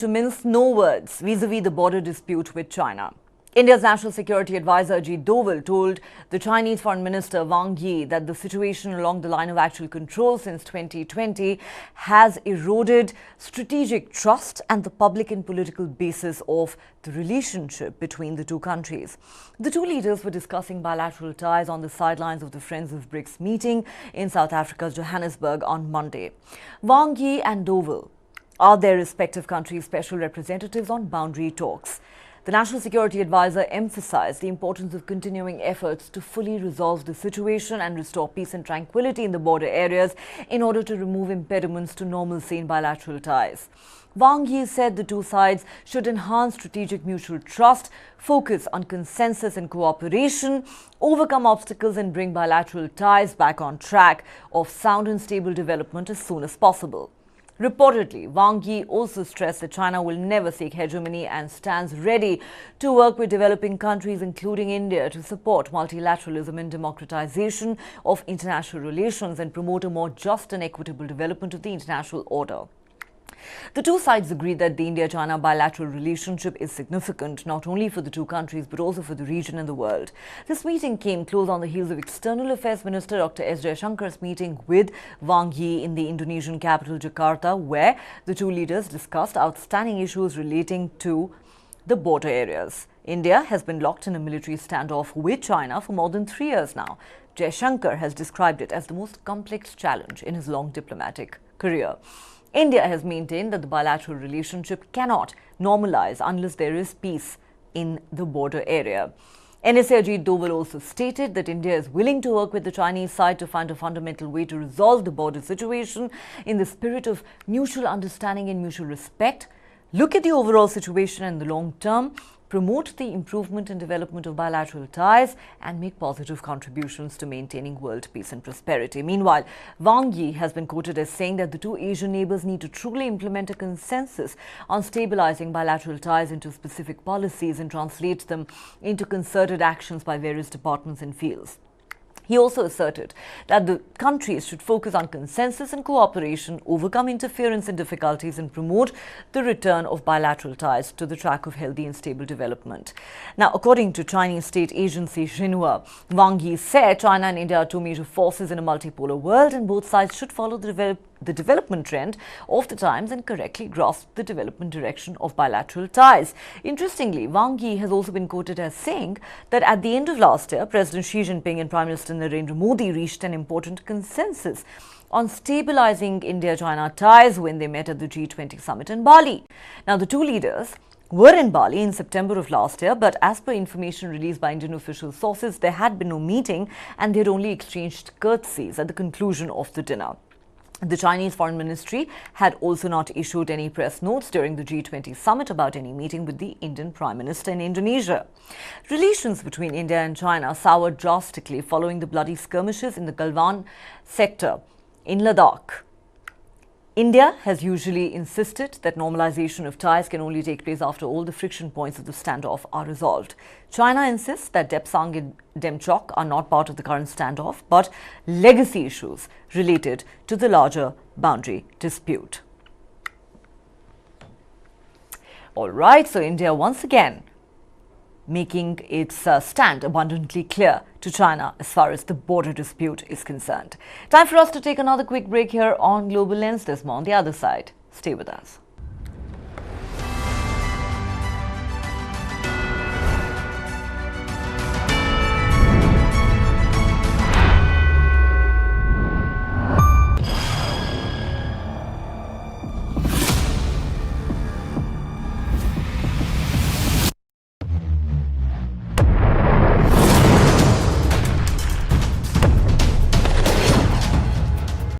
To mince no words vis-a-vis the border dispute with China. India's National Security Advisor Ajit Doval told the Chinese Foreign Minister Wang Yi that the situation along the line of actual control since 2020 has eroded strategic trust and the public and political basis of the relationship between the two countries. The two leaders were discussing bilateral ties on the sidelines of the Friends of BRICS meeting in South Africa's Johannesburg on Monday. Wang Yi and Doval are their respective countries' special representatives on boundary talks. The National Security Advisor emphasized the importance of continuing efforts to fully resolve the situation and restore peace and tranquility in the border areas in order to remove impediments to normalcy in bilateral ties. Wang Yi said the two sides should enhance strategic mutual trust, focus on consensus and cooperation, overcome obstacles and bring bilateral ties back on track of sound and stable development as soon as possible. Reportedly, Wang Yi also stressed that China will never seek hegemony and stands ready to work with developing countries, including India, to support multilateralism and democratization of international relations and promote a more just and equitable development of the international order. The two sides agreed that the India-China bilateral relationship is significant not only for the two countries but also for the region and the world. This meeting came close on the heels of External Affairs Minister Dr. S. Jaishankar's meeting with Wang Yi in the Indonesian capital Jakarta, where the two leaders discussed outstanding issues relating to the border areas. India has been locked in a military standoff with China for more than 3 years now. Jaishankar has described it as the most complex challenge in his long diplomatic career. India has maintained that the bilateral relationship cannot normalize unless there is peace in the border area. NSA Ajit Doval also stated that India is willing to work with the Chinese side to find a fundamental way to resolve the border situation in the spirit of mutual understanding and mutual respect, look at the overall situation in the long term, promote the improvement and development of bilateral ties, and make positive contributions to maintaining world peace and prosperity. Meanwhile, Wang Yi has been quoted as saying that the two Asian neighbors need to truly implement a consensus on stabilizing bilateral ties into specific policies and translate them into concerted actions by various departments and fields. He also asserted that the countries should focus on consensus and cooperation, overcome interference and difficulties, and promote the return of bilateral ties to the track of healthy and stable development. Now, according to Chinese state agency Xinhua, Wang Yi said China and India are two major forces in a multipolar world, and both sides should follow the development trend of the times and correctly grasp the development direction of bilateral ties. Interestingly, Wang Yi has also been quoted as saying that at the end of last year, President Xi Jinping and Prime Minister Narendra Modi reached an important consensus on stabilizing India-China ties when they met at the G20 summit in Bali. Now, the two leaders were in Bali in September of last year, but as per information released by Indian official sources, there had been no meeting and they had only exchanged curtsies at the conclusion of the dinner. The Chinese Foreign Ministry had also not issued any press notes during the G20 summit about any meeting with the Indian Prime Minister in Indonesia. Relations between India and China soured drastically following the bloody skirmishes in the Galwan sector in Ladakh. India has usually insisted that normalization of ties can only take place after all the friction points of the standoff are resolved. China insists that Depsang and Demchok are not part of the current standoff, but legacy issues related to the larger boundary dispute. All right, so India once again making its stand abundantly clear to China as far as the border dispute is concerned. Time for us to take another quick break here on Global Lens. There's more on the other side. Stay with us.